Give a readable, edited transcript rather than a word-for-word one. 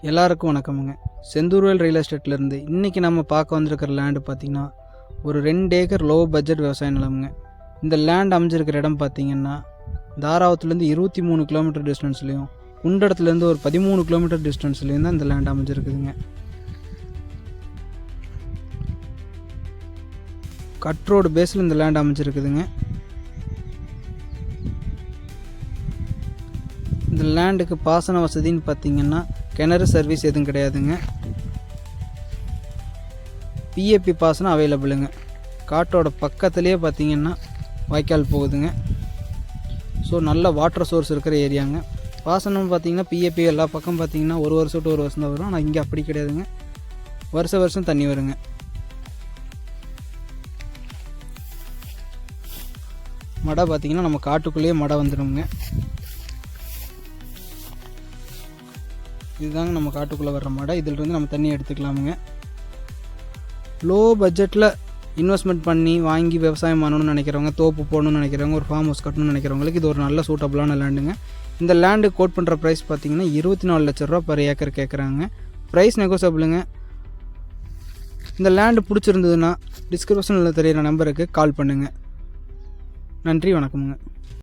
எல்லாருக்கும் வணக்கமுங்க. செந்தூர்வேல் ரியல் எஸ்டேட்லேருந்து இன்றைக்கி நம்ம பார்க்க வந்திருக்கிற லேண்டு பார்த்திங்கன்னா ஒரு 2 ஏக்கர் லோ பட்ஜெட் விவசாய நிலமுங்க. இந்த லேண்ட் அமைஞ்சிருக்கிற இடம் பார்த்திங்கன்னா தாராவத்துலேருந்து 23 கிலோமீட்டர் டிஸ்டன்ஸ்லேயும் குண்டடத்துலேருந்து ஒரு 13 கிலோமீட்டர் டிஸ்டன்ஸ்லேயும் தான் இந்த லேண்ட் அமைஞ்சிருக்குதுங்க. கட் ரோடு பேஸில் இந்த லேண்ட் அமைஞ்சிருக்குதுங்க. இந்த லேண்டுக்கு பாசன வசதின்னு பார்த்திங்கன்னா கிணறு சர்வீஸ் எதுவும் கிடையாதுங்க. பிஏபி பாசனம் அவைலபிளுங்க. காட்டோட பக்கத்துலேயே பார்த்திங்கன்னா வாய்க்கால் போகுதுங்க. ஸோ நல்ல வாட்டர் சோர்ஸ் இருக்கிற ஏரியாங்க. பாசனம் பார்த்திங்கன்னா பிஏபி எல்லா பக்கம் பார்த்திங்கன்னா ஒரு வருஷம் டு ஒரு வருஷம் தான் வரும். ஆனால் இங்கே அப்படி கிடையாதுங்க, வருஷம் தண்ணி வருங்க. மடை பார்த்திங்கன்னா நம்ம காட்டுக்குள்ளேயே மடை வந்துடுங்க. இதுதாங்க நம்ம காட்டுக்குள்ளே வர்ற மடை. இதிலிருந்து நம்ம தண்ணி எடுத்துக்கலாமுங்க. லோ பட்ஜெட்டில் இன்வெஸ்ட்மெண்ட் பண்ணி வாங்கி விவசாயம் பண்ணணும்னு நினைக்கிறவங்க, தோப்பு போடணும்னு நினைக்கிறவங்க, ஒரு ஃபார்ம் ஹவுஸ் கட்டணும்னு நினைக்கிறவங்களுக்கு இது ஒரு நல்ல சூட்டபுளான லேண்டுங்க. இந்த லேண்டு கோட் பண்ணுற ப்ரைஸ் பார்த்திங்கன்னா 24 லட்ச ரூபா பர் ஏக்கர் கேட்குறாங்க. ப்ரைஸ் நெகோசியபிளுங்க. இந்த லேண்டு பிடிச்சிருந்ததுன்னா டிஸ்கிரிப்ஷனில் தெரியிற நம்பருக்கு கால் பண்ணுங்கள். நன்றி, வணக்கமுங்க.